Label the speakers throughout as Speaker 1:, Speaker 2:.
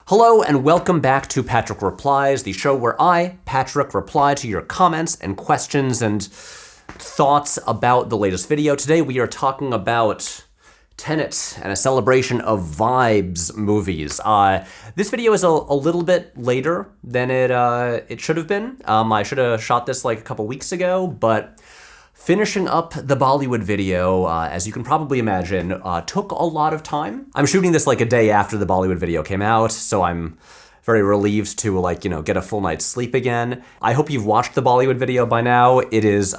Speaker 1: Hello and welcome back to Patrick Replies, the show where I, Patrick, reply to your comments and questions and thoughts about the latest video. Today we are talking about Tenet and a celebration of vibes movies. This video is a little bit later than it should have been. I should have shot this like a couple weeks ago, but finishing up the Bollywood video, as you can probably imagine, took a lot of time. I'm shooting this like a day after the Bollywood video came out, so I'm very relieved to get a full night's sleep again. I hope you've watched the Bollywood video by now. It's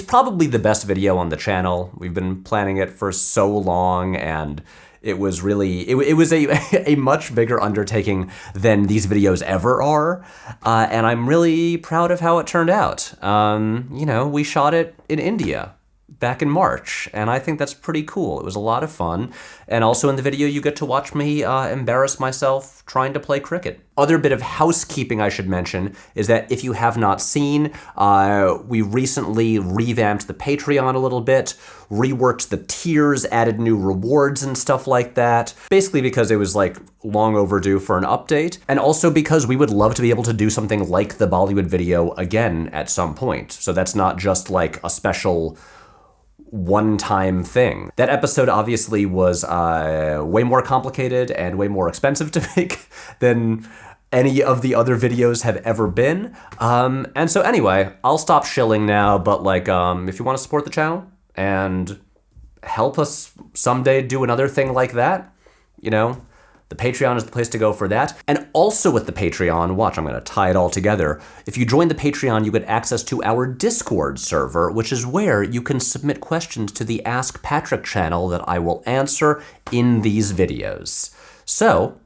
Speaker 1: probably the best video on the channel. We've been planning it for so long, and it was really, it was a much bigger undertaking than these videos ever are, and I'm really proud of how it turned out. We shot it in India back in March, and I think that's pretty cool. It was a lot of fun, and also in the video you get to watch me embarrass myself trying to play cricket. Other bit of housekeeping I should mention is that if you have not seen, we recently revamped the Patreon a little bit, reworked the tiers, added new rewards and stuff like that, basically because it was like long overdue for an update, and also because we would love to be able to do something like the Bollywood video again at some point. So that's not just like a special one-time thing. That episode obviously was way more complicated and way more expensive to make than any of the other videos have ever been. And so anyway, I'll stop shilling now, but if you want to support the channel and help us someday do another thing like that, the Patreon is the place to go for that. And also with the Patreon, watch, I'm going to tie it all together. If you join the Patreon, you get access to our Discord server, which is where you can submit questions to the Ask Patrick channel that I will answer in these videos. So,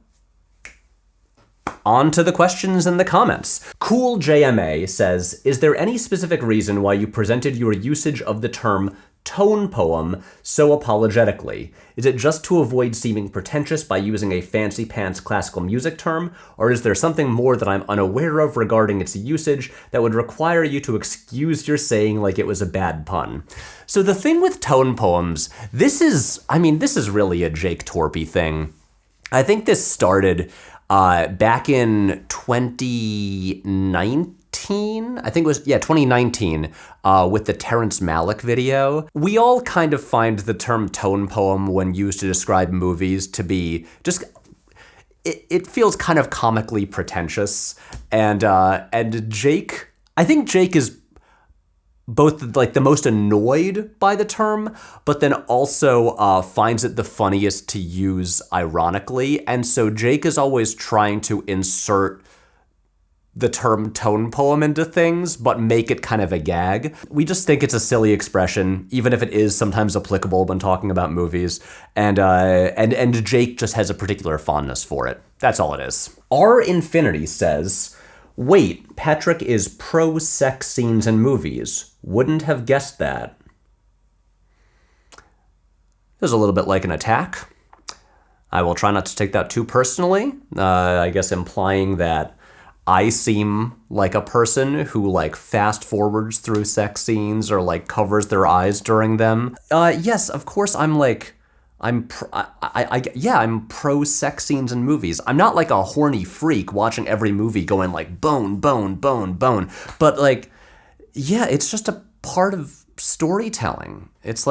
Speaker 1: on to the questions and the comments. Cool JMA says, is there any specific reason why you presented your usage of the term tone poem so apologetically? Is it just to avoid seeming pretentious by using a fancy pants classical music term, or is there something more that I'm unaware of regarding its usage that would require you to excuse your saying like it was a bad pun? So the thing with tone poems, this is really a Jake Torpy thing. I think this started back in 2019. I think it was, 2019, with the Terrence Malick video. We all kind of find the term tone poem when used to describe movies to be just, it feels kind of comically pretentious. And Jake, I think Jake is both like the most annoyed by the term, but then also finds it the funniest to use ironically. And so Jake is always trying to insert the term tone poem into things, but make it kind of a gag. We just think it's a silly expression, even if it is sometimes applicable when talking about movies. And Jake just has a particular fondness for it. That's all it is. R Infinity says, wait, Patrick is pro sex scenes in movies. Wouldn't have guessed that. There's a little bit like an attack. I will try not to take that too personally. I guess implying that I seem like a person who fast forwards through sex scenes or covers their eyes during them. Yes, of course I'm pro sex scenes in movies. I'm not like a horny freak watching every movie going bone, bone, bone, bone. But it's just a part of storytelling. It's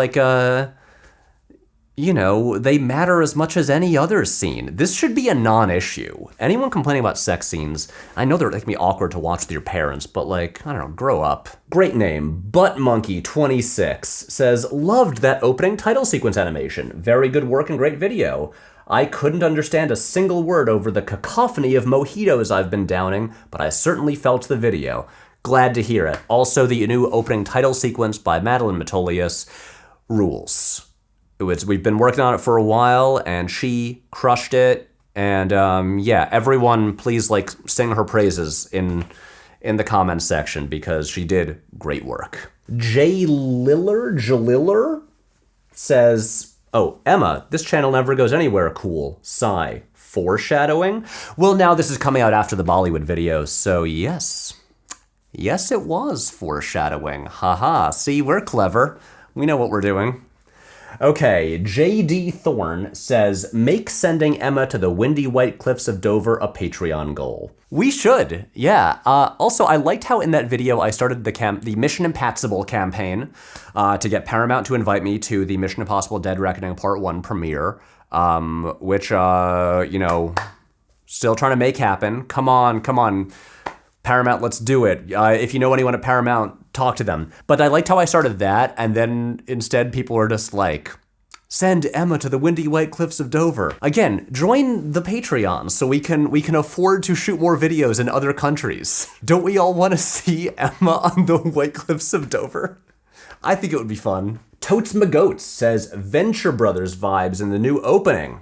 Speaker 1: they matter as much as any other scene. This should be a non-issue. Anyone complaining about sex scenes, I know they can be awkward to watch with your parents, but I don't know, grow up. Great name, Buttmonkey26 says, loved that opening title sequence animation. Very good work and great video. I couldn't understand a single word over the cacophony of mojitos I've been downing, but I certainly felt the video. Glad to hear it. Also, the new opening title sequence by Madeline Metolius rules. We've been working on it for a while, and she crushed it. And everyone please sing her praises in the comments section because she did great work. Jaliller says, oh, Emma, this channel never goes anywhere cool. Sigh. Foreshadowing? Well, now this is coming out after the Bollywood video, so yes. Yes, it was foreshadowing. Haha, see, we're clever. We know what we're doing. Okay, J.D. Thorne says, make sending Emma to the windy white cliffs of Dover a Patreon goal. We should, yeah. Also, I liked how in that video I started the Mission Impossible campaign to get Paramount to invite me to the Mission Impossible Dead Reckoning Part 1 premiere, which, still trying to make happen. Come on. Paramount, let's do it. If you know anyone at Paramount, talk to them. But I liked how I started that, and then instead people are just like, send Emma to the windy white cliffs of Dover. Again, join the Patreon so we can afford to shoot more videos in other countries. Don't we all want to see Emma on the white cliffs of Dover? I think it would be fun. Totes McGoats says, Venture Brothers vibes in the new opening.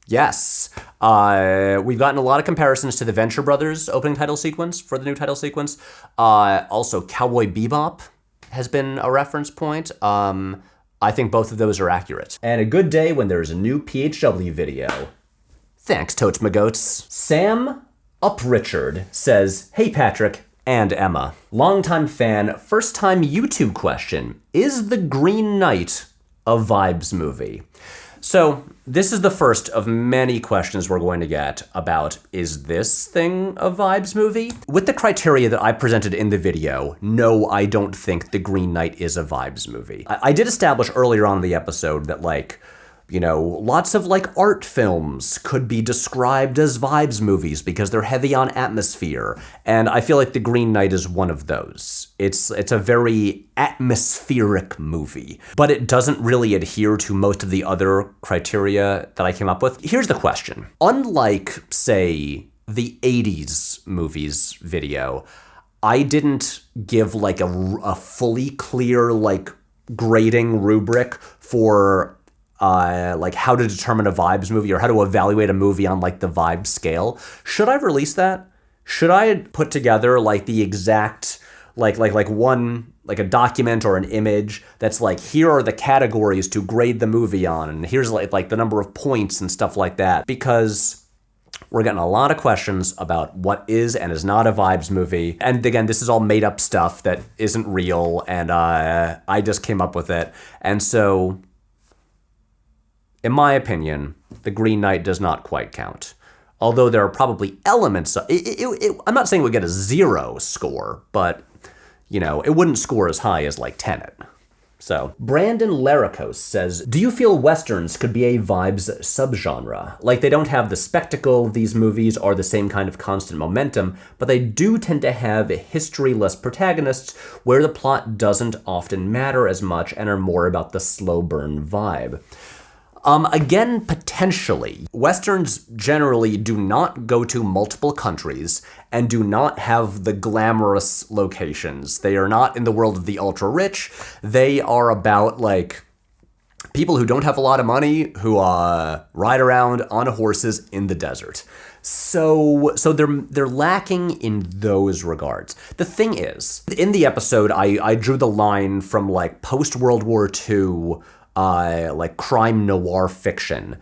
Speaker 1: Yes. We've gotten a lot of comparisons to the Venture Brothers opening title sequence for the new title sequence. Also, Cowboy Bebop has been a reference point. I think both of those are accurate. And a good day when there's a new PHW video. Thanks, Totes McGoats. Sam Uprichard says, hey Patrick and Emma. Longtime fan, first time YouTube question. Is The Green Knight a vibes movie? So this is the first of many questions we're going to get about, is this thing a vibes movie? With the criteria that I presented in the video, no, I don't think The Green Knight is a vibes movie. I did establish earlier on in the episode that lots of art films could be described as vibes movies because they're heavy on atmosphere. And I feel like The Green Knight is one of those. It's a very atmospheric movie, but it doesn't really adhere to most of the other criteria that I came up with. Here's the question. Unlike, say, the 80s movies video, I didn't give a fully clear grading rubric for how to determine a vibes movie or how to evaluate a movie on the vibe scale. Should I release that? Should I put together the exact a document or an image that's here are the categories to grade the movie on, and here's the number of points and stuff like that? Because we're getting a lot of questions about what is and is not a vibes movie. And again, this is all made up stuff that isn't real, and I just came up with it. And so, in my opinion, The Green Knight does not quite count. Although there are probably elements of it. I'm not saying we get a 0 score, but, it wouldn't score as high as, Tenet. So, Brandon Laricos says, do you feel Westerns could be a vibes subgenre? They don't have the spectacle of these movies or the same kind of constant momentum, but they do tend to have historyless protagonists where the plot doesn't often matter as much and are more about the slow burn vibe. Again, potentially. Westerns generally do not go to multiple countries and do not have the glamorous locations. They are not in the world of the ultra-rich. They are about, people who don't have a lot of money who ride around on horses in the desert. So they're lacking in those regards. The thing is, in the episode, I drew the line from, post-World War II crime noir fiction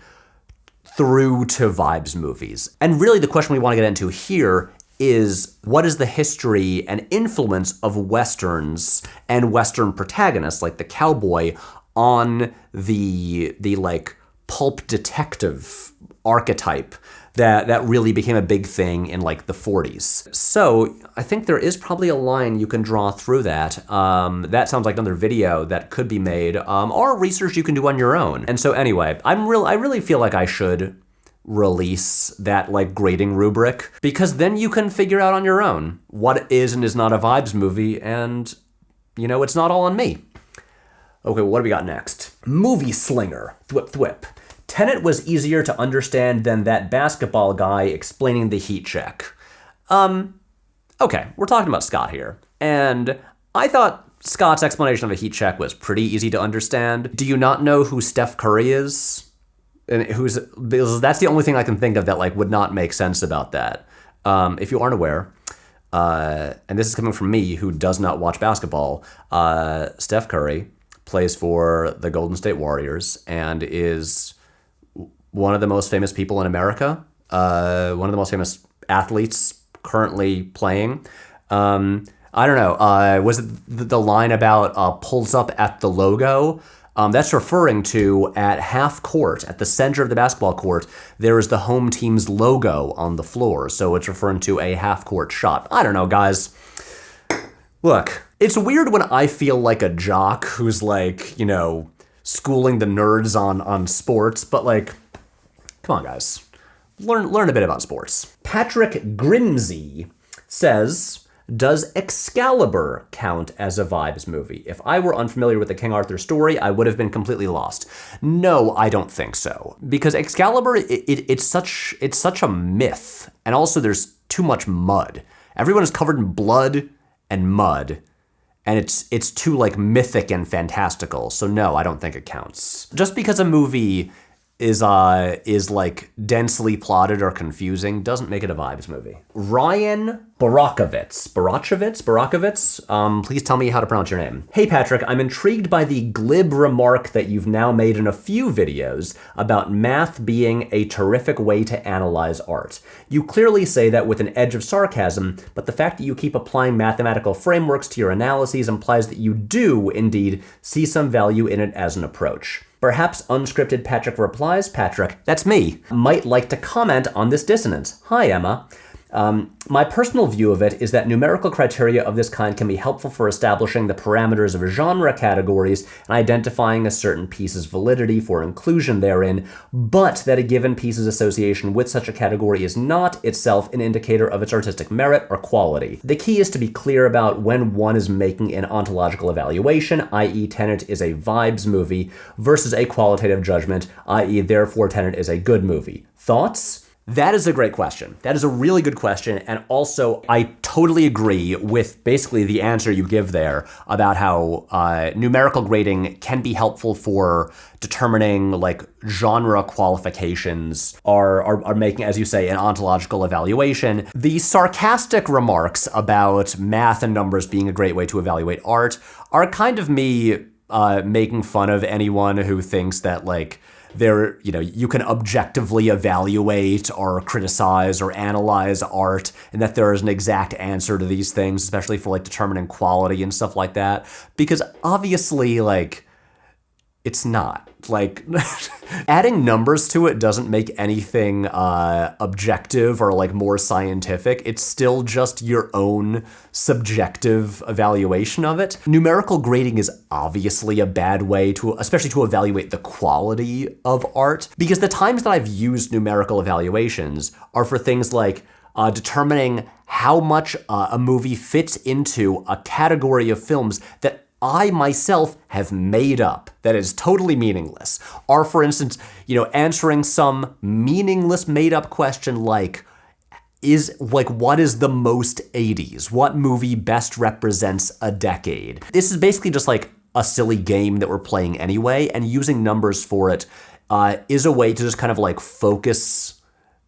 Speaker 1: through to vibes movies. And really the question we want to get into here is, what is the history and influence of Westerns and Western protagonists, like the cowboy, on the pulp detective archetype that really became a big thing in the 40s. So I think there is probably a line you can draw through that. That sounds like another video that could be made, or research you can do on your own. And so anyway, I really feel like I should release that grading rubric, because then you can figure out on your own what is and is not a vibes movie, and it's not all on me. Okay, what do we got next? Movie Slinger, thwip thwip. Tenet was easier to understand than that basketball guy explaining the heat check. Okay, we're talking about Scott here. And I thought Scott's explanation of a heat check was pretty easy to understand. Do you not know who Steph Curry is? And because that's the only thing I can think of that would not make sense about that. If you aren't aware, and this is coming from me who does not watch basketball, Steph Curry plays for the Golden State Warriors and is one of the most famous people in America, one of the most famous athletes currently playing. I don't know, was it the line about pulls up at the logo? That's referring to at half court, at the center of the basketball court, there is the home team's logo on the floor. So it's referring to a half court shot. I don't know, guys. Look, it's weird when I feel like a jock who's like, you know, schooling the nerds on sports, but like, come on, guys. Learn a bit about sports. Patrick Grimsey says, does Excalibur count as a vibes movie? If I were unfamiliar with the King Arthur story, I would have been completely lost. No, I don't think so. Because Excalibur, it's such a myth. And also there's too much mud. Everyone is covered in blood and mud. And it's too like mythic and fantastical. So no, I don't think it counts. Just because a movie is like densely plotted or confusing doesn't make it a vibes movie. Ryan Barachowitz, please tell me how to pronounce your name. Hey Patrick, I'm intrigued by the glib remark that you've now made in a few videos about math being a terrific way to analyze art. You clearly say that with an edge of sarcasm, but the fact that you keep applying mathematical frameworks to your analyses implies that you do, indeed, see some value in it as an approach. Perhaps unscripted Patrick Replies, Patrick, that's me, might like to comment on this dissonance. Hi, Emma. My personal view of it is that numerical criteria of this kind can be helpful for establishing the parameters of genre categories and identifying a certain piece's validity for inclusion therein, but that a given piece's association with such a category is not itself an indicator of its artistic merit or quality. The key is to be clear about when one is making an ontological evaluation, i.e. Tenet is a vibes movie, versus a qualitative judgment, i.e. therefore Tenet is a good movie. Thoughts? That is a great question. That is a really good question. And also, I totally agree with basically the answer you give there about how numerical grading can be helpful for determining like genre qualifications are making, as you say, an ontological evaluation. The sarcastic remarks about math and numbers being a great way to evaluate art are kind of me making fun of anyone who thinks that like you can objectively evaluate or criticize or analyze art and that there is an exact answer to these things, especially for like determining quality and stuff like that. Because obviously, like, it's not. Like, adding numbers to it doesn't make anything objective or like more scientific. It's still just your own subjective evaluation of it. Numerical grading is obviously a bad way to, especially to evaluate the quality of art, because the times that I've used numerical evaluations are for things like determining how much a movie fits into a category of films that I myself have made up that is totally meaningless. Or for instance, answering some meaningless made up question like, what is the most 80s? What movie best represents a decade? This is basically just like a silly game that we're playing anyway, and using numbers for it is a way to just kind of like focus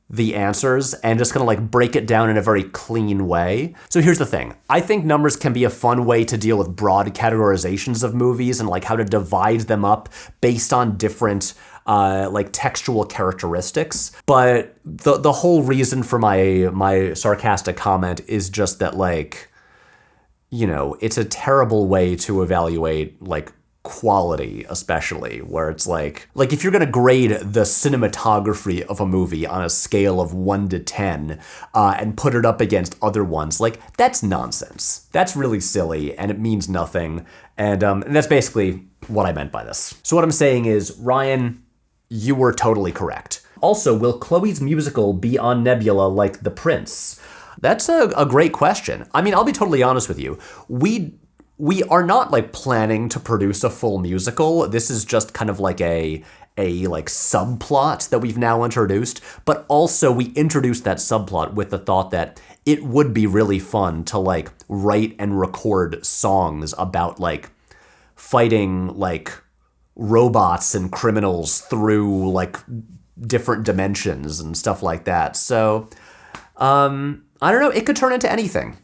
Speaker 1: the answers and just kind of like break it down in a very clean way. So here's the thing. I think numbers can be a fun way to deal with broad categorizations of movies and like how to divide them up based on different like textual characteristics. But the whole reason for my sarcastic comment is just that like, it's a terrible way to evaluate like quality, especially where it's like if you're gonna grade the cinematography of a movie on a scale of 1 to 10 and put it up against other ones, like that's nonsense. That's really silly and it means nothing. And that's basically what I meant by this. So what I'm saying is, Ryan, you were totally correct. Also, will Chloe's musical be on Nebula like The Prince? That's a great question. I mean, I'll be totally honest with you. We are not like planning to produce a full musical. This is just kind of like a like subplot that we've now introduced. But also we introduced that subplot with the thought that it would be really fun to like write and record songs about like fighting like robots and criminals through like different dimensions and stuff like that. So I don't know, it could turn into anything.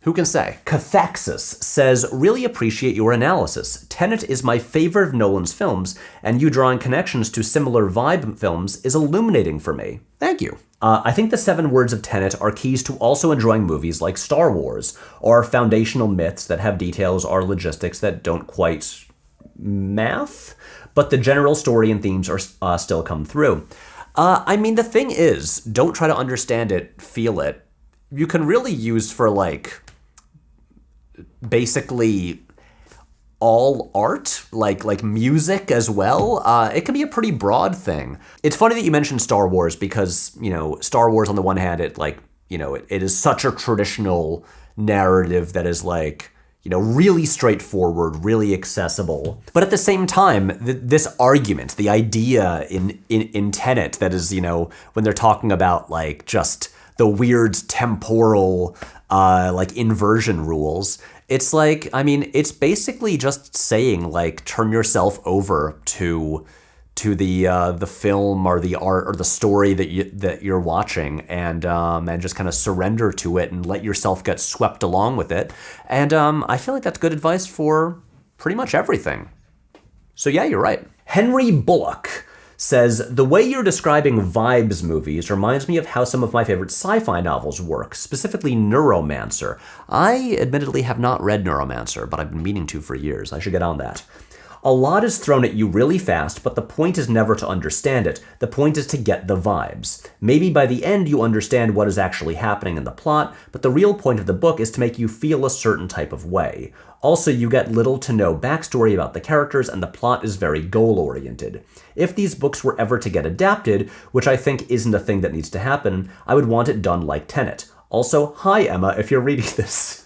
Speaker 1: Who can say? Cathaxis says, really appreciate your analysis. Tenet is my favorite of Nolan's films, and you drawing connections to similar vibe films is illuminating for me. Thank you. I think the 7 words of Tenet are keys to also enjoying movies like Star Wars, or foundational myths that have details or logistics that don't quite math, but the general story and themes are still come through. I mean, the thing is, don't try to understand it, feel it. You can really use for, like, basically all art, like music as well. It can be a pretty broad thing. It's funny that you mentioned Star Wars because, you know, Star Wars on the one hand, it is such a traditional narrative that is, like, you know, really straightforward, really accessible. But at the same time, this argument, the idea in Tenet that is, you know, when they're talking about, like, just the weird temporal, like, inversion rules, it's like, I mean, it's basically just saying, like, turn yourself over to the film or the art or the story that you're watching, and just kind of surrender to it and let yourself get swept along with it. And I feel like that's good advice for pretty much everything. So yeah, you're right. Henry Bullock says, the way you're describing vibes movies reminds me of how some of my favorite sci-fi novels work, specifically Neuromancer. I admittedly have not read Neuromancer, but I've been meaning to for years. I should get on that. A lot is thrown at you really fast, but the point is never to understand it. The point is to get the vibes. Maybe by the end you understand what is actually happening in the plot, but the real point of the book is to make you feel a certain type of way. Also, you get little to no backstory about the characters, and the plot is very goal-oriented. If these books were ever to get adapted, which I think isn't a thing that needs to happen, I would want it done like Tenet. Also, hi Emma, if you're reading this.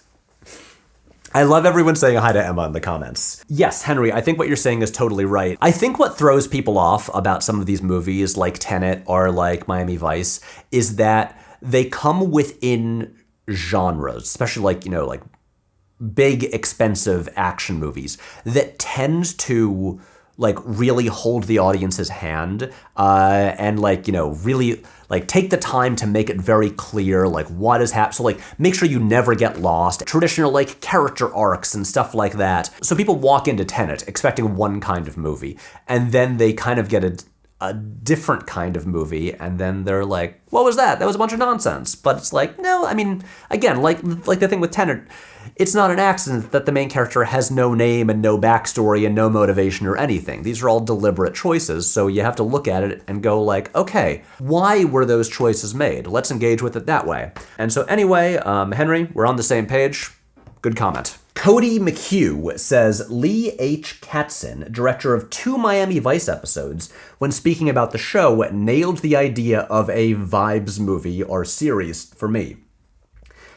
Speaker 1: I love everyone saying hi to Emma in the comments. Yes, Henry, I think what you're saying is totally right. I think what throws people off about some of these movies like Tenet or like Miami Vice is that they come within genres, especially like, you know, like big, expensive action movies that tend to like really hold the audience's hand and like, you know, really like take the time to make it very clear like what is happening. So like make sure you never get lost. Traditional like character arcs and stuff like that. So people walk into Tenet expecting one kind of movie, and then they kind of get a different kind of movie, and then they're like, what was that? That was a bunch of nonsense. But it's like, no, I mean, again, like the thing with Tenet, it's not an accident that the main character has no name and no backstory and no motivation or anything. These are all deliberate choices, so you have to look at it and go like, okay, why were those choices made? Let's engage with it that way. And so anyway, Henry, we're on the same page. Good comment. Cody McHugh says, Lee H. Katzin, director of 2 Miami Vice episodes, when speaking about the show, nailed the idea of a vibes movie or series for me.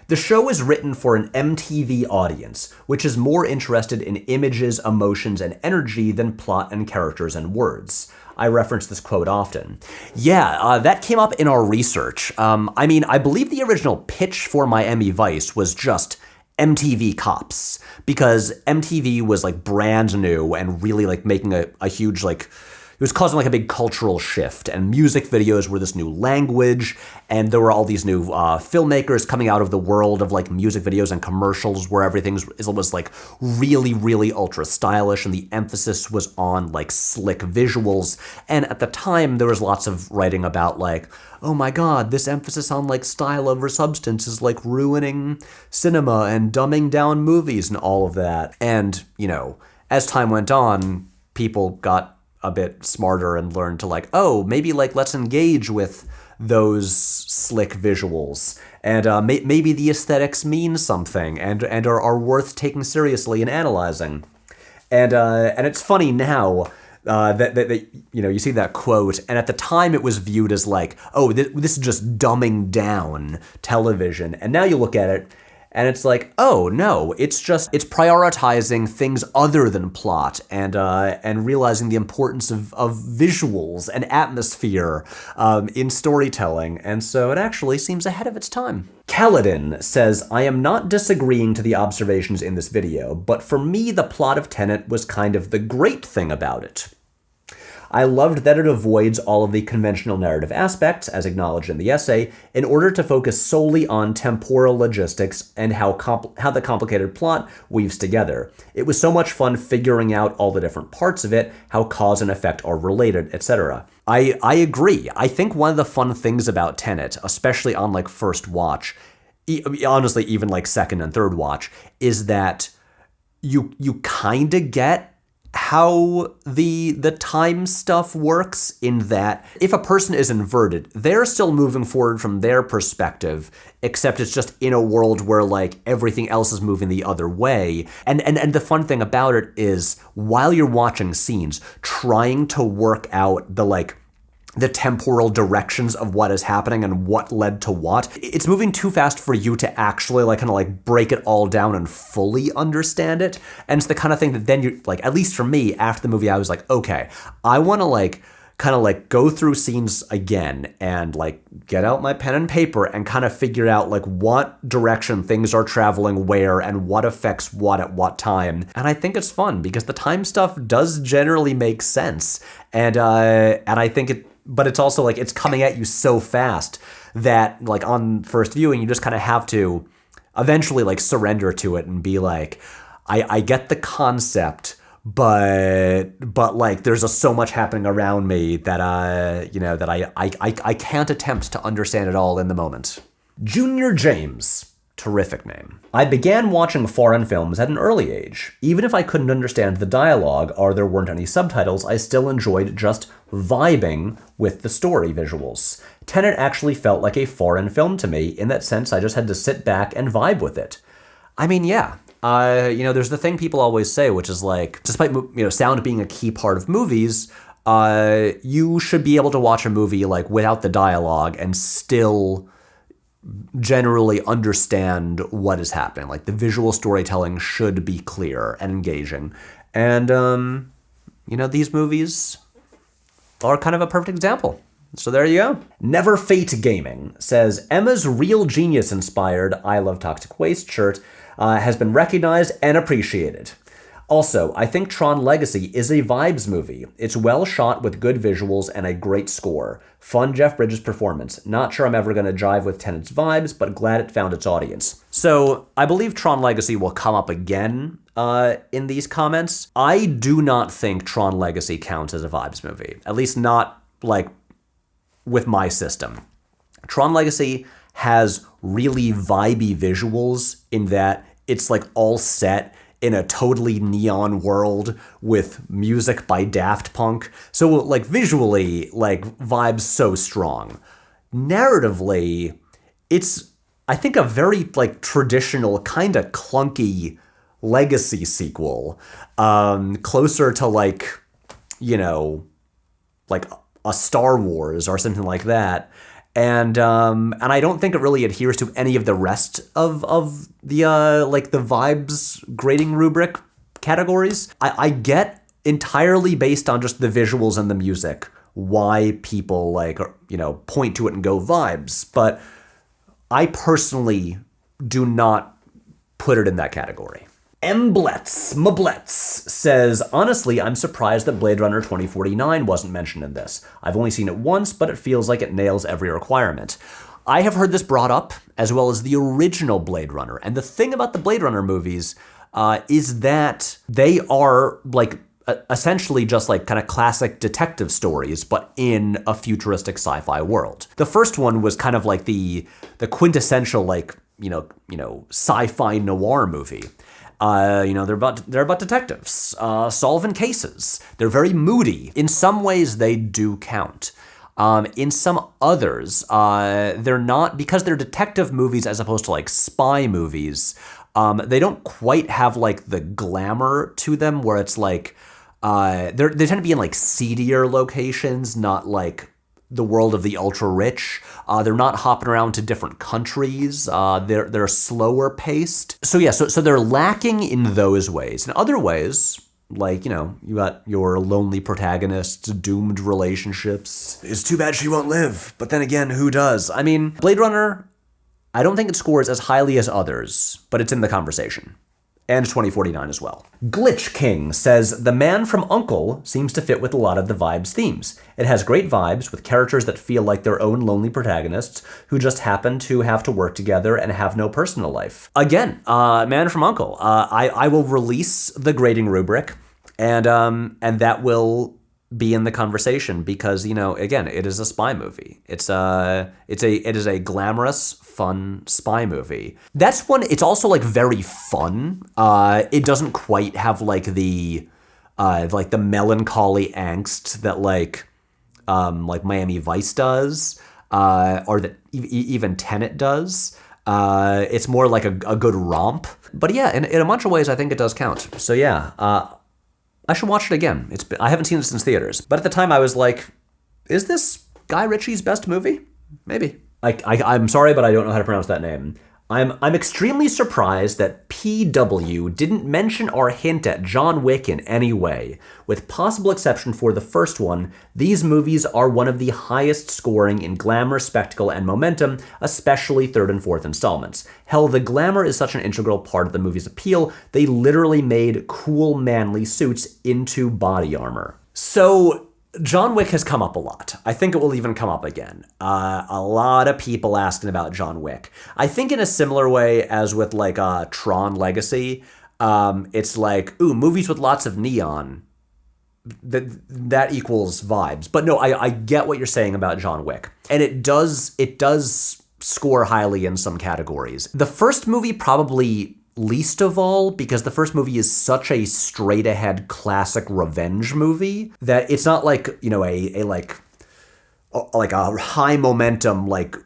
Speaker 1: The show is written for an MTV audience, which is more interested in images, emotions, and energy than plot and characters and words. I reference this quote often. Yeah, that came up in our research. I mean, I believe the original pitch for Miami Vice was just MTV Cops, because MTV was like brand new and really like making a huge like, it was causing like a big cultural shift, and music videos were this new language, and there were all these new filmmakers coming out of the world of like music videos and commercials where everything was like really, really ultra stylish, and the emphasis was on like slick visuals. And at the time, there was lots of writing about like, oh my God, this emphasis on like style over substance is like ruining cinema and dumbing down movies and all of that. And, you know, as time went on, people got a bit smarter and learned to like, oh, maybe like let's engage with those slick visuals, and maybe the aesthetics mean something and are worth taking seriously and analyzing. And it's funny now that you know, you see that quote, and at the time it was viewed as like, oh, this is just dumbing down television, and now you look at it and it's like, oh no, it's prioritizing things other than plot and realizing the importance of visuals and atmosphere in storytelling. And so it actually seems ahead of its time. Kaladin says, I am not disagreeing to the observations in this video, but for me, the plot of Tenet was kind of the great thing about it. I loved that it avoids all of the conventional narrative aspects, as acknowledged in the essay, in order to focus solely on temporal logistics and how the complicated plot weaves together. It was so much fun figuring out all the different parts of it, how cause and effect are related, etc. I agree. I think one of the fun things about Tenet, especially on like first watch, honestly even like second and third watch, is that you kind of get how the time stuff works, in that if a person is inverted, they're still moving forward from their perspective, except it's just in a world where like everything else is moving the other way. And the fun thing about it is, while you're watching scenes, trying to work out the temporal directions of what is happening and what led to what. It's moving too fast for you to actually break it all down and fully understand it. And it's the kind of thing that then you at least for me, after the movie, I was like, okay, I want to go through scenes again and get out my pen and paper and kind of figure out what direction things are traveling where and what affects what at what time. And I think it's fun because the time stuff does generally make sense. And I think but it's also it's coming at you so fast that on first viewing, you just kind of have to eventually surrender to it and be like, I get the concept, but there's so much happening around me that I can't attempt to understand it all in the moment. Junior James. Terrific name. I began watching foreign films at an early age. Even if I couldn't understand the dialogue or there weren't any subtitles, I still enjoyed just vibing with the story visuals. Tenet actually felt like a foreign film to me. In that sense, I just had to sit back and vibe with it. I mean, yeah. There's the thing people always say, which is despite sound being a key part of movies, you should be able to watch a movie without the dialogue and still generally understand what is happening. The visual storytelling should be clear and engaging. And, these movies are kind of a perfect example. So there you go. Never Fate Gaming says, Emma's Real Genius inspired I Love Toxic Waste shirt has been recognized and appreciated. Also, I think Tron Legacy is a vibes movie. It's well shot with good visuals and a great score. Fun Jeff Bridges performance. Not sure I'm ever going to jive with Tenet's vibes, but glad it found its audience. So, I believe Tron Legacy will come up again in these comments. I do not think Tron Legacy counts as a vibes movie. At least not, with my system. Tron Legacy has really vibey visuals in that it's all set in a totally neon world with music by Daft Punk. So visually, vibes so strong. Narratively, it's, I think, a very traditional, kind of clunky Legacy sequel. Closer to a Star Wars or something like that. And I don't think it really adheres to any of the rest of the the vibes grading rubric categories. I get entirely based on just the visuals and the music why people point to it and go vibes, but I personally do not put it in that category. Mblets says, honestly, I'm surprised that Blade Runner 2049 wasn't mentioned in this. I've only seen it once, but it feels like it nails every requirement. I have heard this brought up, as well as the original Blade Runner. And the thing about the Blade Runner movies is that they are essentially just kind of classic detective stories, but in a futuristic sci-fi world. The first one was kind of the quintessential sci-fi noir movie. They're about detectives solving cases. They're very moody. In some ways, they do count. In some others, they're not, because they're detective movies as opposed to spy movies. They don't quite have the glamour to them, where it's they tend to be in seedier locations, not the world of the ultra rich. They're not hopping around to different countries. They're slower paced. So yeah, so they're lacking in those ways. In other ways, you got your lonely protagonists, doomed relationships. It's too bad she won't live, but then again, who does? I mean, Blade Runner, I don't think it scores as highly as others, but it's in the conversation. And 2049 as well. Glitch King says, The Man from U.N.C.L.E. seems to fit with a lot of the vibes themes. It has great vibes with characters that feel like their own lonely protagonists who just happen to have to work together and have no personal life. Again, Man from U.N.C.L.E. I will release the grading rubric, and that will be in the conversation because, again, it is a spy movie. It is a glamorous, fun spy movie. That's one. It's also very fun. It doesn't quite have the like the melancholy angst that like Miami Vice does, or that even Tenet does. It's more like a good romp. But yeah, in a bunch of ways, I think it does count. So yeah, I should watch it again. I haven't seen it since theaters. But at the time, I was like, is this Guy Ritchie's best movie? Maybe. I'm sorry, but I don't know how to pronounce that name. I'm extremely surprised that PW didn't mention or hint at John Wick in any way. With possible exception for the first one, these movies are one of the highest scoring in glamour, spectacle, and momentum, especially third and fourth installments. Hell, the glamour is such an integral part of the movie's appeal, they literally made cool, manly suits into body armor. So, John Wick has come up a lot. I think it will even come up again. A lot of people asking about John Wick. I think in a similar way as with like Tron Legacy, it's like, ooh, movies with lots of neon. That equals vibes. But no, I get what you're saying about John Wick. And it does score highly in some categories. The first movie probably least of all, because the first movie is such a straight-ahead classic revenge movie that it's not like, you know, a high momentum, like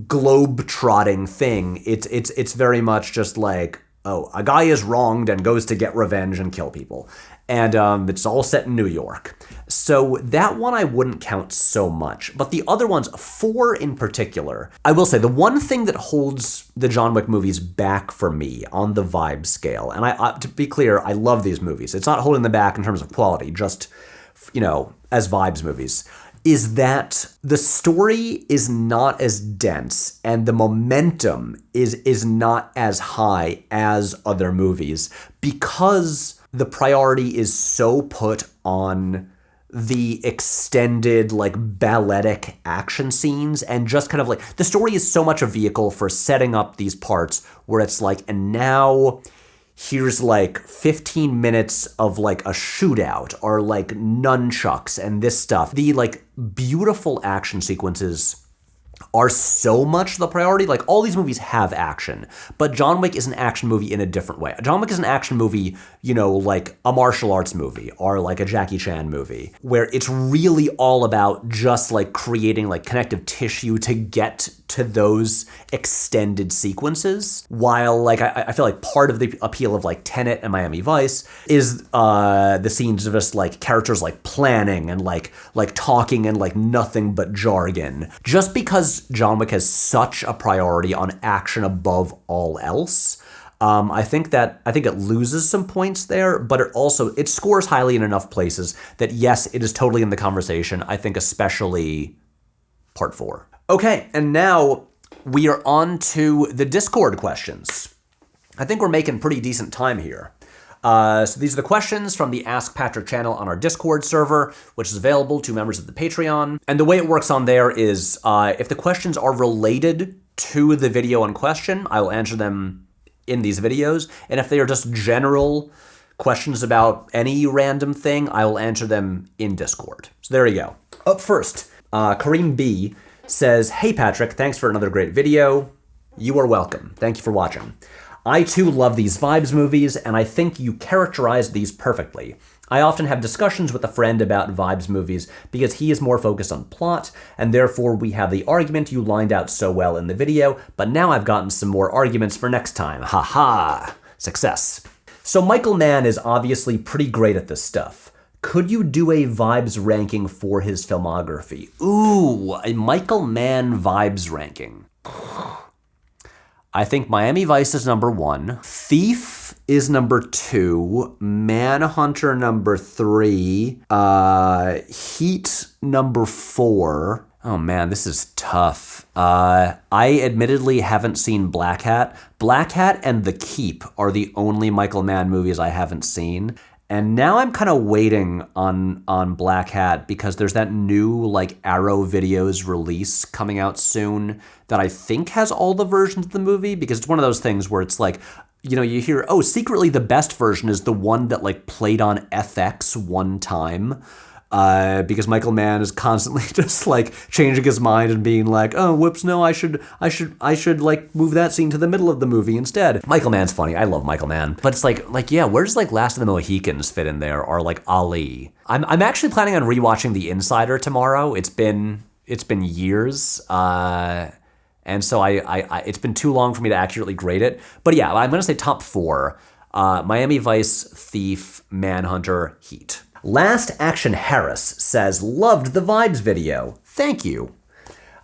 Speaker 1: globe-trotting thing. It's very much just like, oh, a guy is wronged and goes to get revenge and kill people. And it's all set in New York. So that one I wouldn't count so much. But the other ones, 4 in particular, I will say the one thing that holds the John Wick movies back for me on the vibe scale, and I to be clear, I love these movies. It's not holding them back in terms of quality, just, you know, as vibes movies, is that the story is not as dense and the momentum is not as high as other movies because the priority is so put on the extended, like, balletic action scenes and just kind of like, the story is so much a vehicle for setting up these parts where it's like, and now here's like 15 minutes of like a shootout or like nunchucks and this stuff. The like beautiful action sequences are so much the priority. Like, all these movies have action, but John Wick is an action movie in a different way. John Wick is an action movie, you know, like a martial arts movie or like a Jackie Chan movie, where it's really all about just like creating like connective tissue to get to those extended sequences. While like, I feel like part of the appeal of like Tenet and Miami Vice is the scenes of just like characters like planning and like talking and like nothing but jargon. Just because John Wick has such a priority on action above all else, I think it loses some points there, but it scores highly in enough places that yes, it is totally in the conversation. I think especially part 4. Okay, and now we are on to the Discord questions. I think we're making pretty decent time here. So these are the questions from the Ask Patrick channel on our Discord server, which is available to members of the Patreon. And the way it works on there is if the questions are related to the video in question, I will answer them in these videos. And if they are just general questions about any random thing, I will answer them in Discord. So there you go. Up first, Kareem B says, "Hey Patrick, thanks for another great video." You are welcome. Thank you for watching. I too love these vibes movies, and I think you characterized these perfectly. I often have discussions with a friend about vibes movies because he is more focused on plot, and therefore we have the argument you lined out so well in the video, but now I've gotten some more arguments for next time. Haha. Success. So Michael Mann is obviously pretty great at this stuff. Could you do a vibes ranking for his filmography? Ooh, a Michael Mann vibes ranking. I think Miami Vice is number 1. Thief is number 2. Manhunter number 3. Heat number 4. Oh man, this is tough. I admittedly haven't seen Black Hat. Black Hat and The Keep are the only Michael Mann movies I haven't seen. And now I'm kind of waiting on Black Hat because there's that new like Arrow Videos release coming out soon that I think has all the versions of the movie, because it's one of those things where it's like, you know, you hear, oh, secretly the best version is the one that like played on FX one time. because Michael Mann is constantly just like changing his mind and being like, oh, whoops, no, I should like move that scene to the middle of the movie instead. Michael Mann's funny. I love Michael Mann. But it's like, yeah, where does like Last of the Mohicans fit in there, or like Ali? I'm actually planning on rewatching The Insider tomorrow. It's been years. And so I it's been too long for me to accurately grade it. But yeah, I'm gonna say top 4. Miami Vice, Thief, Manhunter, Heat. Last Action Harris says, loved the Vibes video. Thank you.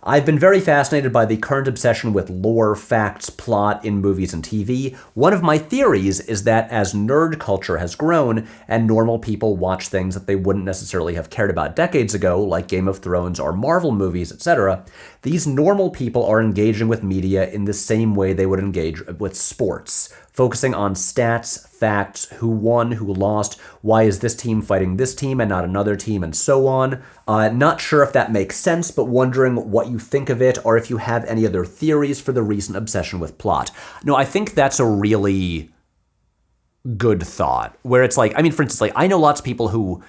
Speaker 1: I've been very fascinated by the current obsession with lore, facts, plot in movies and TV. One of my theories is that as nerd culture has grown and normal people watch things that they wouldn't necessarily have cared about decades ago, like Game of Thrones or Marvel movies, etc., these normal people are engaging with media in the same way they would engage with sports, focusing on stats, facts, who won, who lost, why is this team fighting this team and not another team, and so on. Not sure if that makes sense, but wondering what you think of it, or if you have any other theories for the recent obsession with plot. No, I think that's a really good thought, where it's like, I mean, for instance, like, I know lots of people who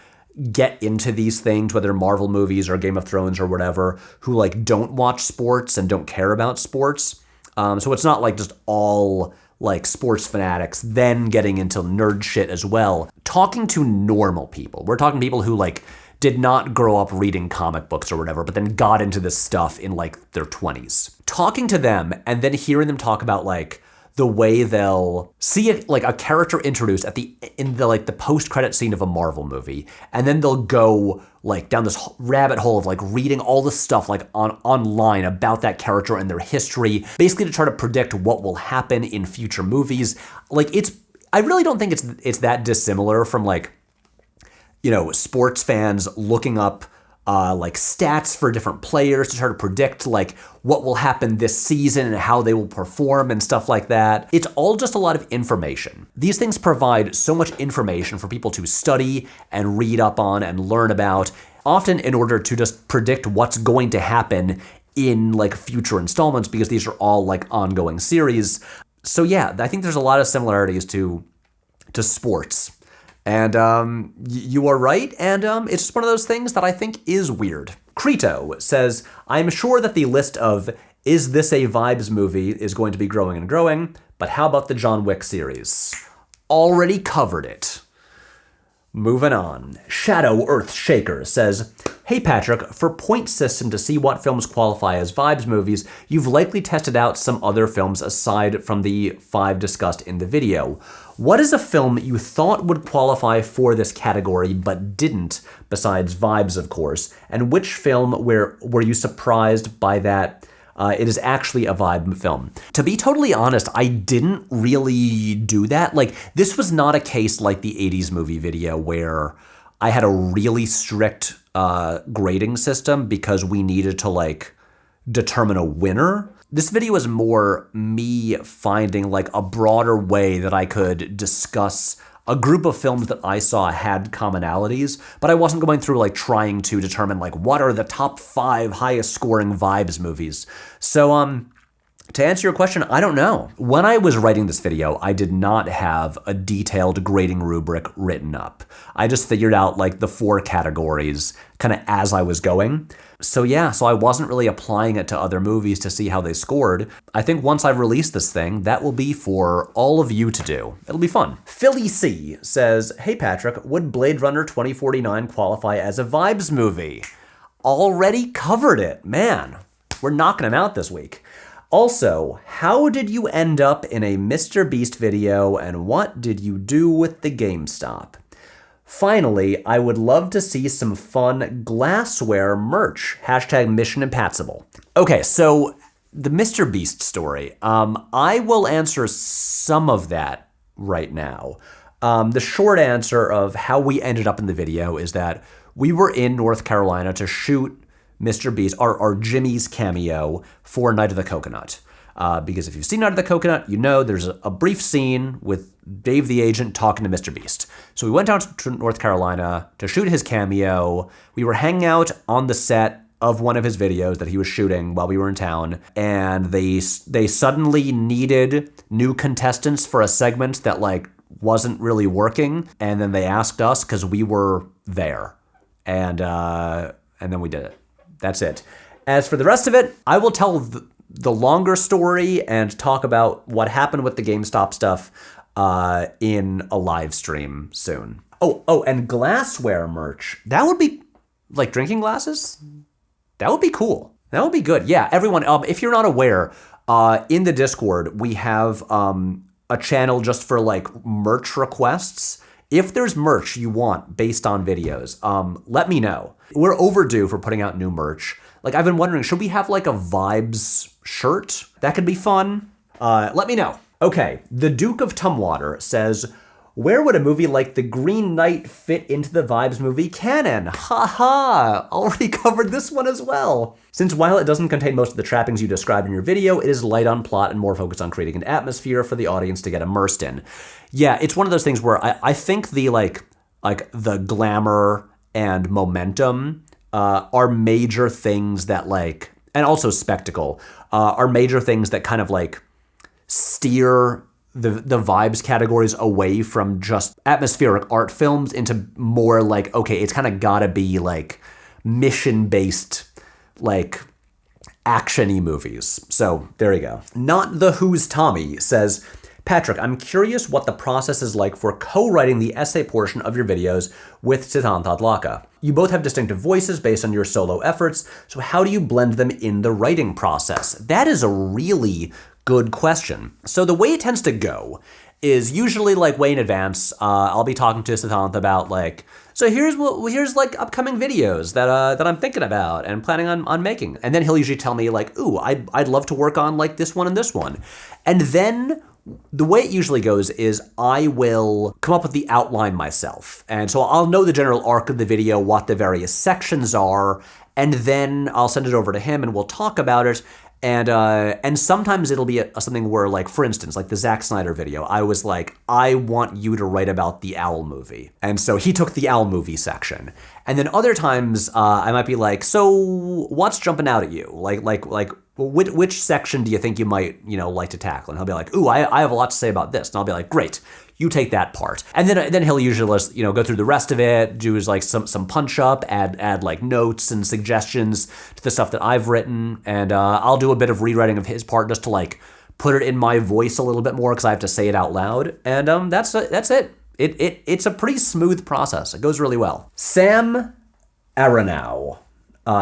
Speaker 1: get into these things, whether Marvel movies or Game of Thrones or whatever, who like don't watch sports and don't care about sports. So it's not like just all like sports fanatics then getting into nerd shit as well. Talking to normal people, we're talking people who like did not grow up reading comic books or whatever, but then got into this stuff in like their 20s. Talking to them and then hearing them talk about like the way they'll see it, like a character introduced in the post-credit scene of a Marvel movie, and then they'll go like down this rabbit hole of like reading all the stuff like online about that character and their history, basically to try to predict what will happen in future movies. Like I really don't think it's that dissimilar from like, you know, sports fans looking up like stats for different players to try to predict like what will happen this season and how they will perform and stuff like that. It's all just a lot of information. These things provide so much information for people to study and read up on and learn about, often in order to just predict what's going to happen in like future installments, because these are all like ongoing series. So yeah, I think there's a lot of similarities to sports. And you are right, and it's just one of those things that I think is weird. Creto says, I'm sure that the list of is this a Vibes movie is going to be growing and growing, but how about the John Wick series? Already covered it. Moving on. Shadow Earth Shaker says, hey Patrick, for point system to see what films qualify as Vibes movies, you've likely tested out some other films aside from the 5 discussed in the video. What is a film you thought would qualify for this category but didn't, besides Vibes of course, and which film were you surprised by that it is actually a Vibe film? To be totally honest, I didn't really do that. Like, this was not a case like the 80s movie video where I had a really strict grading system because we needed to like determine a winner. This video is more me finding like a broader way that I could discuss a group of films that I saw had commonalities, but I wasn't going through like trying to determine like what are the top 5 highest scoring Vibes movies. So to answer your question, I don't know. When I was writing this video, I did not have a detailed grading rubric written up. I just figured out like the 4 categories kind of as I was going. So yeah, so I wasn't really applying it to other movies to see how they scored. I think once I've released this thing, that will be for all of you to do. It'll be fun. Philly C says, hey Patrick, would Blade Runner 2049 qualify as a Vibes movie? Already covered it. Man, we're knocking them out this week. Also, how did you end up in a Mr. Beast video, and what did you do with the GameStop? Finally, I would love to see some fun glassware merch. Hashtag Mission Impassable. Okay, so the Mr. Beast story. I will answer some of that right now. The short answer of how we ended up in the video is that we were in North Carolina to shoot Mr. Beast, or Jimmy's cameo for Night of the Coconut. Because if you've seen Night of the Coconut, you know there's a brief scene with Dave the agent talking to Mr. Beast. So we went down to North Carolina to shoot his cameo. We were hanging out on the set of one of his videos that he was shooting while we were in town, and they suddenly needed new contestants for a segment that like wasn't really working, and then they asked us because we were there. And then we did it. That's it. As for the rest of it, I will tell the longer story and talk about what happened with the GameStop stuff in a live stream soon. Oh, and glassware merch. That would be, like, drinking glasses? That would be cool. That would be good. Yeah, everyone, if you're not aware, in the Discord, we have a channel just for, like, merch requests. If there's merch you want based on videos, let me know. We're overdue for putting out new merch. Like, I've been wondering, should we have, like, a Vibes shirt? That could be fun. Let me know. Okay, the Duke of Tumwater says, where would a movie like The Green Knight fit into the Vibes movie canon? Haha, already covered this one as well. Since while it doesn't contain most of the trappings you described in your video, it is light on plot and more focused on creating an atmosphere for the audience to get immersed in. Yeah, it's one of those things where I think the like the glamour and momentum are major things that like, and also spectacle, are major things that kind of like steer the Vibes categories away from just atmospheric art films into more like, okay, it's kind of gotta be like mission-based, like action-y movies. So there you go. Not the Who's Tommy says, Patrick, I'm curious what the process is like for co-writing the essay portion of your videos with Siddhant Adlaka. You both have distinctive voices based on your solo efforts, so how do you blend them in the writing process? That is a really good question. So the way it tends to go is usually like way in advance. I'll be talking to Siddhant about like, so here's like upcoming videos that I'm thinking about and planning on making. And then he'll usually tell me like, ooh, I'd love to work on like this one and this one. And then the way it usually goes is I will come up with the outline myself. And so I'll know the general arc of the video, what the various sections are, and then I'll send it over to him and we'll talk about it. And sometimes it'll be something where, like, for instance, like the Zack Snyder video, I was like, I want you to write about the Owl movie. And so he took the Owl movie section. And then other times I might be like, so what's jumping out at you? Like which section do you think you might, like to tackle? And he'll be like, ooh, I have a lot to say about this. And I'll be like, great. You take that part. And then he'll usually just, go through the rest of it, do like some punch up, add like notes and suggestions to the stuff that I've written. And I'll do a bit of rewriting of his part just to like put it in my voice a little bit more because I have to say it out loud. And that's it. It's a pretty smooth process. It goes really well. Sam Aronow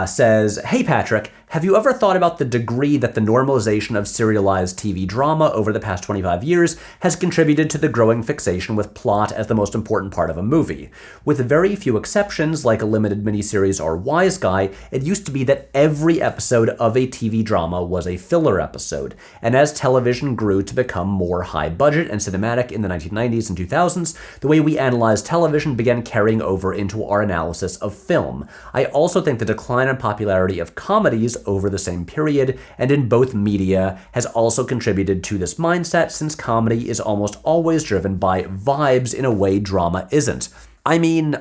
Speaker 1: says, hey Patrick, have you ever thought about the degree that the normalization of serialized TV drama over the past 25 years has contributed to the growing fixation with plot as the most important part of a movie? With very few exceptions, like a limited miniseries or Wise Guy, it used to be that every episode of a TV drama was a filler episode, and as television grew to become more high-budget and cinematic in the 1990s and 2000s, the way we analyzed television began carrying over into our analysis of film. I also think the decline in popularity of comedies over the same period and in both media has also contributed to this mindset, since comedy is almost always driven by vibes in a way drama isn't. I mean,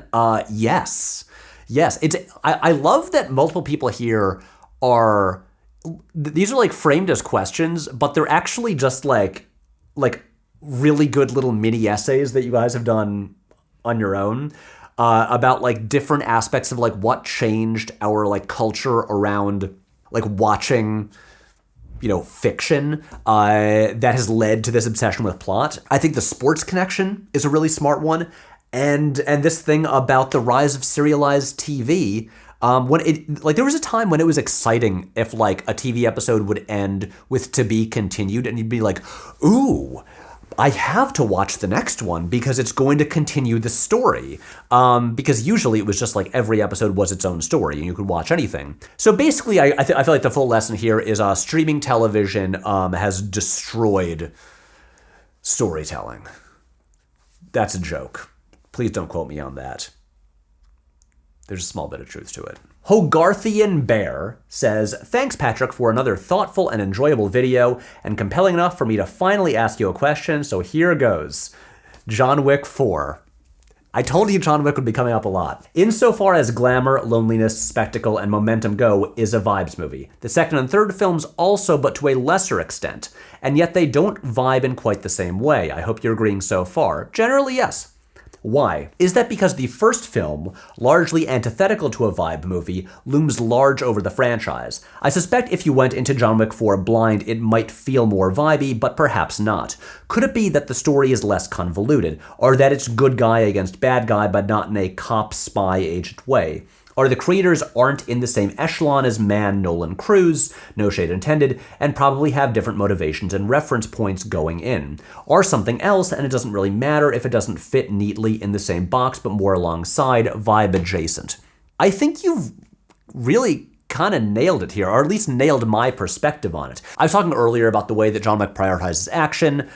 Speaker 1: yes. I love that multiple people here are, these are like framed as questions, but they're actually just like really good little mini essays that you guys have done on your own. About like different aspects of like what changed our like culture around like watching, fiction that has led to this obsession with plot. I think the sports connection is a really smart one. And this thing about the rise of serialized TV, when it, like there was a time when it was exciting if like a TV episode would end with to be continued and you'd be like, ooh, I have to watch the next one because it's going to continue the story. Because usually it was just like every episode was its own story and you could watch anything. So basically, I feel like the full lesson here is streaming television has destroyed storytelling. That's a joke. Please don't quote me on that. There's a small bit of truth to it. Hogarthian Bear says, thanks Patrick for another thoughtful and enjoyable video and compelling enough for me to finally ask you a question, so here goes. John Wick 4. I told you John Wick would be coming up a lot. Insofar as glamour, loneliness, spectacle, and momentum go, is a vibes movie. The second and third films also, but to a lesser extent, and yet they don't vibe in quite the same way. I hope you're agreeing so far. Generally, yes. Why? Is that because the first film, largely antithetical to a vibe movie, looms large over the franchise? I suspect if you went into John Wick 4 blind, it might feel more vibey, but perhaps not. Could it be that the story is less convoluted, or that it's good guy against bad guy, but not in a cop, spy, agent way? Or the creators aren't in the same echelon as Nolan Cruz, no shade intended, and probably have different motivations and reference points going in. Or something else, and it doesn't really matter if it doesn't fit neatly in the same box, but more alongside, vibe adjacent. I think you've really kind of nailed it here, or at least nailed my perspective on it. I was talking earlier about the way that John Wick prioritizes action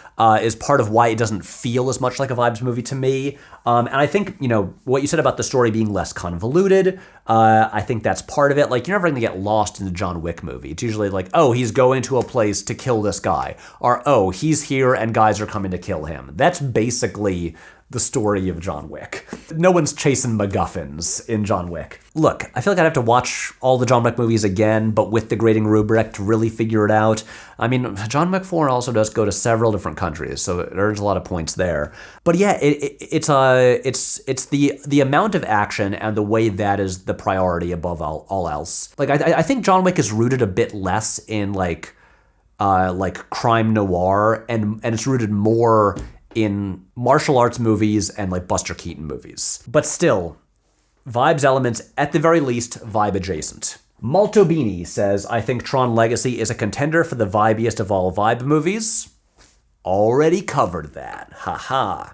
Speaker 1: is part of why it doesn't feel as much like a vibes movie to me. And I think, what you said about the story being less convoluted, I think that's part of it. Like, you're never going to get lost in the John Wick movie. It's usually like, oh, he's going to a place to kill this guy. Or, oh, he's here and guys are coming to kill him. That's basically the story of John Wick. No one's chasing MacGuffins in John Wick. Look, I feel like I'd have to watch all the John Wick movies again, but with the grading rubric to really figure it out. I mean, John Wick 4 also does go to several different countries, so there's a lot of points there. But yeah, it's the amount of action and the way that is the priority above all else. Like, I think John Wick is rooted a bit less in like crime noir, and it's rooted more in martial arts movies and like Buster Keaton movies. But still, vibes elements, at the very least, vibe adjacent. Maltobini says, I think Tron Legacy is a contender for the vibiest of all vibe movies. Already covered that. Haha.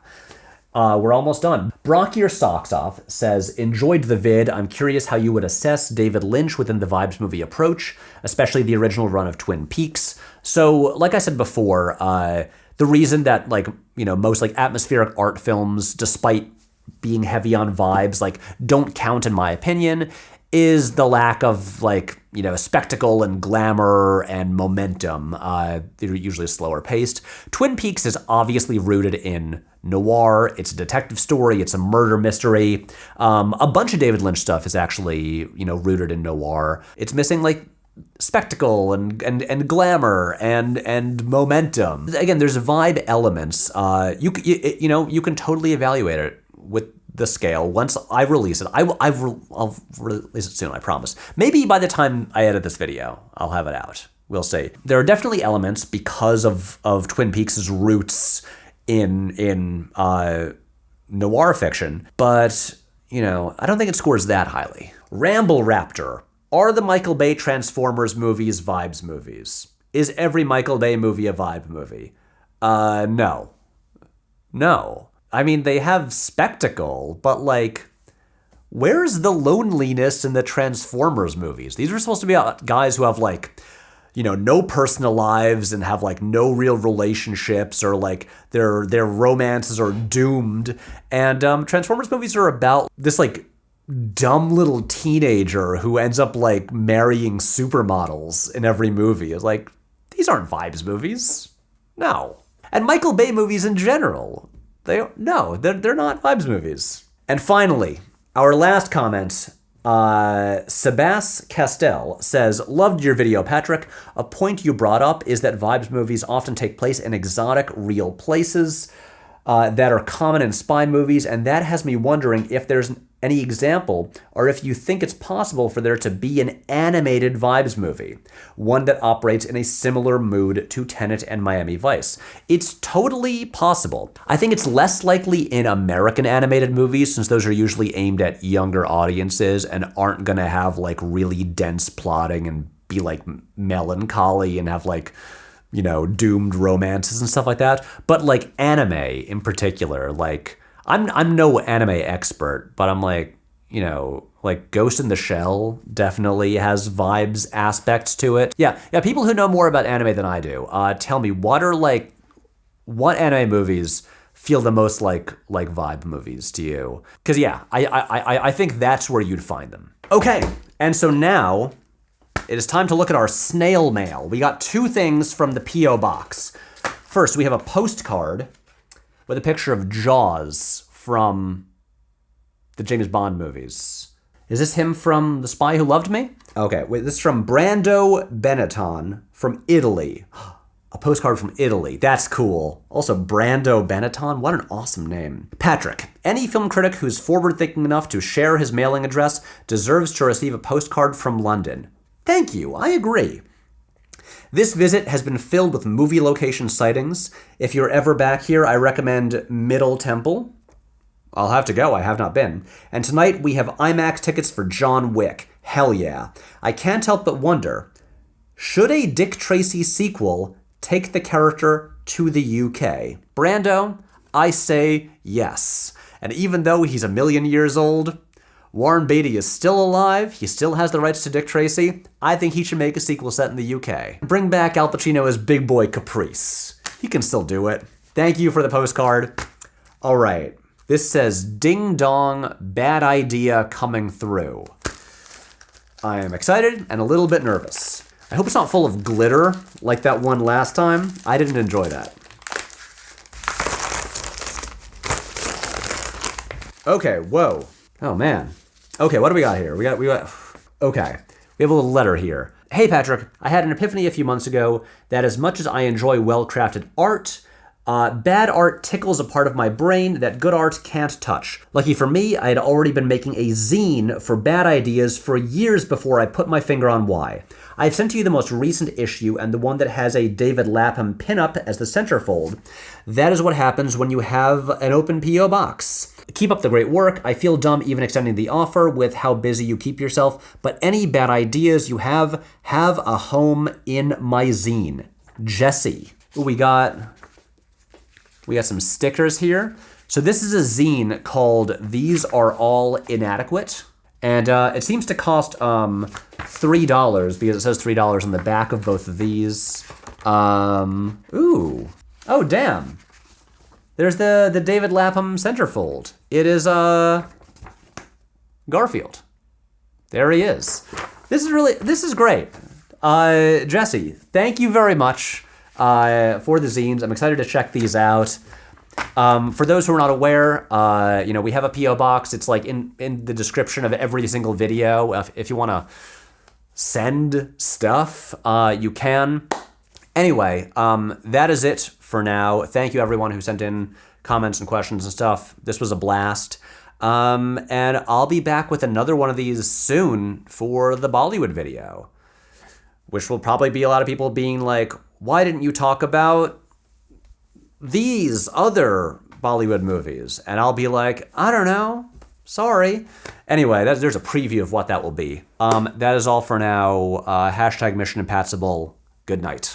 Speaker 1: We're almost done. Brock Your Socks Off says, enjoyed the vid. I'm curious how you would assess David Lynch within the vibes movie approach, especially the original run of Twin Peaks. So, like I said before, the reason that most atmospheric art films, despite being heavy on vibes, don't count in my opinion, is the lack of spectacle and glamour and momentum. They're usually slower paced. Twin Peaks is obviously rooted in noir. It's a detective story. It's a murder mystery. A bunch of David Lynch stuff is actually rooted in noir. It's missing spectacle and glamour and momentum. Again, there's vibe elements. You can totally evaluate it with the scale. Once I release it, I'll release it soon, I promise. Maybe by the time I edit this video, I'll have it out. We'll see. There are definitely elements because of Twin Peaks' roots in noir fiction, but I don't think it scores that highly. Ramble Raptor. Are the Michael Bay Transformers movies vibes movies? Is every Michael Bay movie a vibe movie? No. No. I mean, they have spectacle, but where's the loneliness in the Transformers movies? These are supposed to be guys who have no personal lives and have no real relationships, or their romances are doomed. And Transformers movies are about this dumb little teenager who ends up marrying supermodels in every movie. It's these aren't vibes movies. No. And Michael Bay movies in general, they're not vibes movies. And finally, our last comment, Sebas Castell says, loved your video, Patrick. A point you brought up is that vibes movies often take place in exotic, real places that are common in spy movies, and that has me wondering if there's any example, or if you think it's possible for there to be an animated vibes movie, one that operates in a similar mood to Tenet and Miami Vice. It's totally possible. I think it's less likely in American animated movies, since those are usually aimed at younger audiences and aren't gonna have really dense plotting and be melancholy and have doomed romances and stuff like that. But anime in particular, I'm no anime expert, but I'm Ghost in the Shell definitely has vibes aspects to it. Yeah, people who know more about anime than I do, tell me, what anime movies feel the most like vibe movies to you? Because I think that's where you'd find them. Okay, and so now it is time to look at our snail mail. We got two things from the P.O. Box. First, we have a postcard with a picture of Jaws from the James Bond movies. Is this him from The Spy Who Loved Me? Okay, wait, this is from Brando Benetton from Italy. A postcard from Italy. That's cool. Also, Brando Benetton. What an awesome name. Patrick. Any film critic who's forward-thinking enough to share his mailing address deserves to receive a postcard from London. Thank you. I agree. This visit has been filled with movie location sightings. If you're ever back here, I recommend Middle Temple. I'll have to go. I have not been. And tonight we have IMAX tickets for John Wick. Hell yeah. I can't help but wonder, should a Dick Tracy sequel take the character to the UK? Brando, I say yes. And even though he's a million years old, Warren Beatty is still alive, he still has the rights to Dick Tracy, I think he should make a sequel set in the UK. Bring back Al Pacino as Big Boy Caprice. He can still do it. Thank you for the postcard. All right. This says, ding dong, bad idea coming through. I am excited and a little bit nervous. I hope it's not full of glitter like that one last time. I didn't enjoy that. Okay, whoa. Oh man. Okay, what do we got here? Okay. We have a little letter here. Hey Patrick, I had an epiphany a few months ago that as much as I enjoy well-crafted art, bad art tickles a part of my brain that good art can't touch. Lucky for me, I had already been making a zine for bad ideas for years before I put my finger on why. I've sent you the most recent issue and the one that has a David Lapham pinup as the centerfold. That is what happens when you have an open P.O. box. Keep up the great work. I feel dumb even extending the offer with how busy you keep yourself, but any bad ideas you have a home in my zine. Jesse. Ooh, we got some stickers here. So this is a zine called These Are All Inadequate. And it seems to cost $3 because it says $3 on the back of both of these. Ooh. Oh, damn. There's the David Lapham centerfold. It is Garfield. There he is. This is great. Jesse, thank you very much for the zines. I'm excited to check these out. For those who are not aware, we have a P.O. box. It's like in the description of every single video. If you want to send stuff, you can. Anyway, that is it for now. Thank you everyone who sent in comments and questions and stuff. This was a blast. And I'll be back with another one of these soon for the Bollywood video, which will probably be a lot of people being like, why didn't you talk about these other Bollywood movies? And I'll be like, I don't know. Sorry. Anyway, there's a preview of what that will be. That is all for now. Hashtag Mission Impassable. Good night.